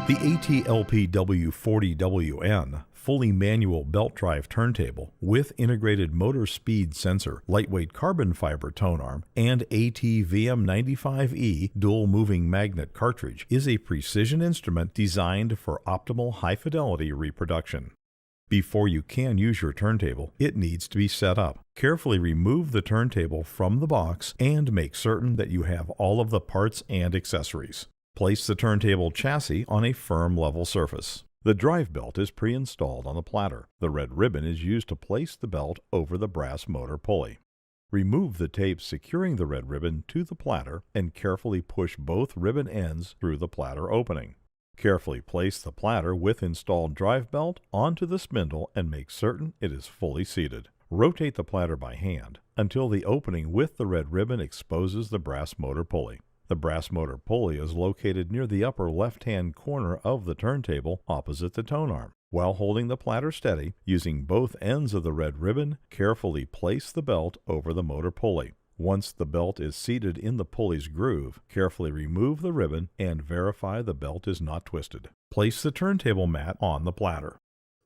The LPW40WN fully manual belt drive turntable with integrated motor speed sensor, lightweight carbon fiber tone arm, and VM95E dual moving magnet cartridge is a precision instrument designed for optimal high-fidelity reproduction. Before you can use your turntable, it needs to be set up. Carefully remove the turntable from the box and make certain that you have all of the parts and accessories. Place the turntable chassis on a firm level surface. The drive belt is pre-installed on the platter. The red ribbon is used to place the belt over the brass motor pulley. Remove the tape securing the red ribbon to the platter and carefully push both ribbon ends through the platter opening. Carefully place the platter with installed drive belt onto the spindle and make certain it is fully seated. Rotate the platter by hand until the opening with the red ribbon exposes the brass motor pulley. The brass motor pulley is located near the upper left-hand corner of the turntable opposite the tone arm. While holding the platter steady, using both ends of the red ribbon, carefully place the belt over the motor pulley. Once the belt is seated in the pulley's groove, carefully remove the ribbon and verify the belt is not twisted. Place the turntable mat on the platter.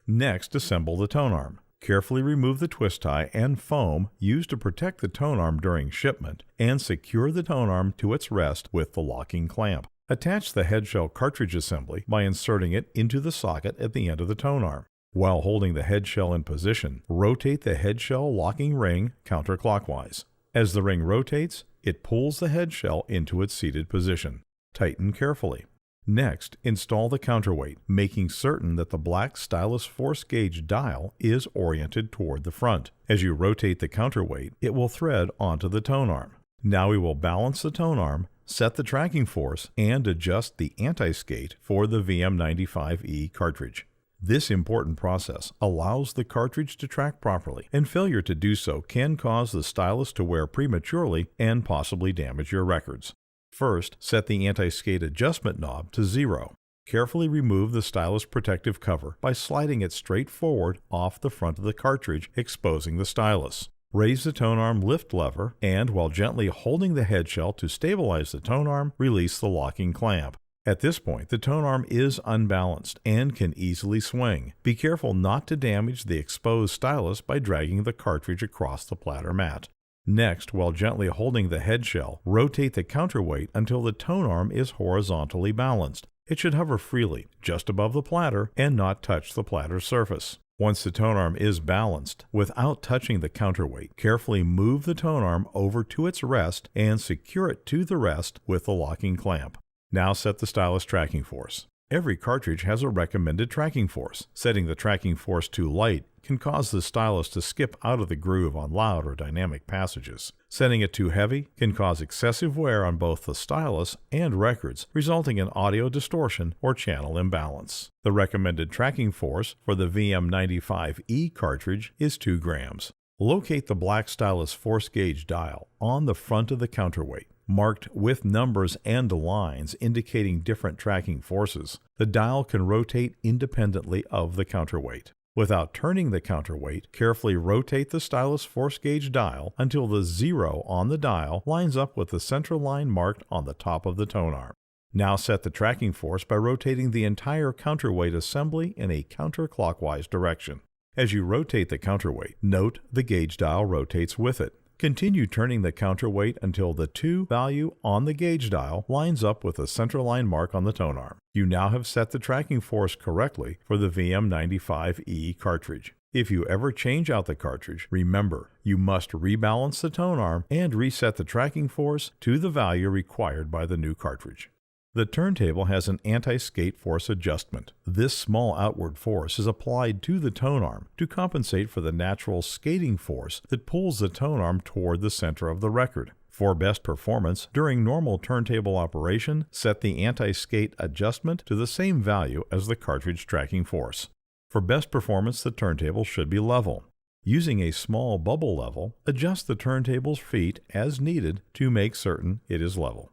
Next, assemble the tone arm. Carefully remove the twist tie and foam used to protect the tone arm during shipment and secure the tone arm to its rest with the locking clamp. Attach the head shell cartridge assembly by inserting it into the socket at the end of the tone arm. While holding the head shell in position, rotate the head shell locking ring counterclockwise. As the ring rotates, it pulls the head shell into its seated position. Tighten carefully. Next, install the counterweight, making certain that the black stylus force gauge dial is oriented toward the front. As you rotate the counterweight, it will thread onto the tone arm. Now we will balance the tone arm, set the tracking force, and adjust the anti-skate for the VM95E cartridge. This important process allows the cartridge to track properly, and failure to do so can cause the stylus to wear prematurely and possibly damage your records. First, set the anti-skate adjustment knob to 0. Carefully remove the stylus protective cover by sliding it straight forward off the front of the cartridge, exposing the stylus. Raise the tone arm lift lever, and while gently holding the head shell to stabilize the tone arm, release the locking clamp. At this point, the tone arm is unbalanced and can easily swing. Be careful not to damage the exposed stylus by dragging the cartridge across the platter mat. Next, while gently holding the head shell, rotate the counterweight until the tone arm is horizontally balanced. It should hover freely, just above the platter, and not touch the platter's surface. Once the tone arm is balanced, without touching the counterweight, carefully move the tone arm over to its rest and secure it to the rest with the locking clamp. Now set the stylus tracking force. Every cartridge has a recommended tracking force. Setting the tracking force too light can cause the stylus to skip out of the groove on loud or dynamic passages. Setting it too heavy can cause excessive wear on both the stylus and records, resulting in audio distortion or channel imbalance. The recommended tracking force for the VM95E cartridge is 2 grams. Locate the black stylus force gauge dial on the front of the counterweight. Marked with numbers and lines indicating different tracking forces, the dial can rotate independently of the counterweight. Without turning the counterweight, carefully rotate the stylus force gauge dial until the 0 on the dial lines up with the center line marked on the top of the tone arm. Now set the tracking force by rotating the entire counterweight assembly in a counterclockwise direction. As you rotate the counterweight, note the gauge dial rotates with it. Continue turning the counterweight until the 2 value on the gauge dial lines up with the centerline mark on the tone arm. You now have set the tracking force correctly for the VM95E cartridge. If you ever change out the cartridge, remember you must rebalance the tone arm and reset the tracking force to the value required by the new cartridge. The turntable has an anti-skate force adjustment. This small outward force is applied to the tone arm to compensate for the natural skating force that pulls the tone arm toward the center of the record. For best performance, during normal turntable operation, set the anti-skate adjustment to the same value as the cartridge tracking force. For best performance, the turntable should be level. Using a small bubble level, adjust the turntable's feet as needed to make certain it is level.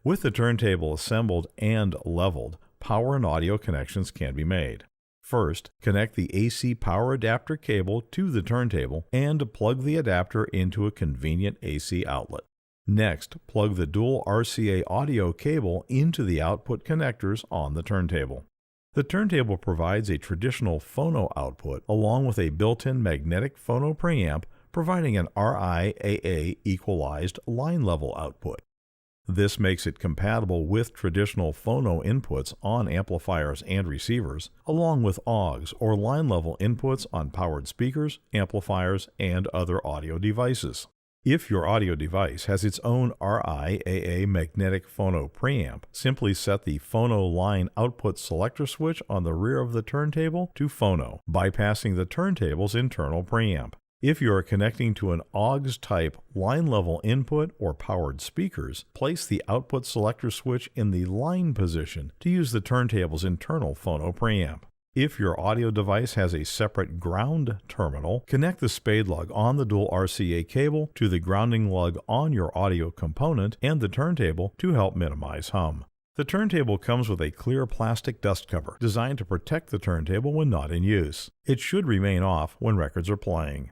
With the turntable assembled and leveled, power and audio connections can be made. First, connect the AC power adapter cable to the turntable and plug the adapter into a convenient AC outlet. Next, plug the dual RCA audio cable into the output connectors on the turntable. The turntable provides a traditional phono output along with a built-in magnetic phono preamp, providing an RIAA equalized line level output. This makes it compatible with traditional phono inputs on amplifiers and receivers, along with AUX or line level inputs on powered speakers, amplifiers, and other audio devices. If your audio device has its own RIAA magnetic phono preamp, simply set the phono line output selector switch on the rear of the turntable to phono, bypassing the turntable's internal preamp. If you are connecting to an AUX type line level input or powered speakers, place the output selector switch in the line position to use the turntable's internal phono preamp. If your audio device has a separate ground terminal, connect the spade lug on the dual RCA cable to the grounding lug on your audio component and the turntable to help minimize hum. The turntable comes with a clear plastic dust cover designed to protect the turntable when not in use. It should remain off when records are playing.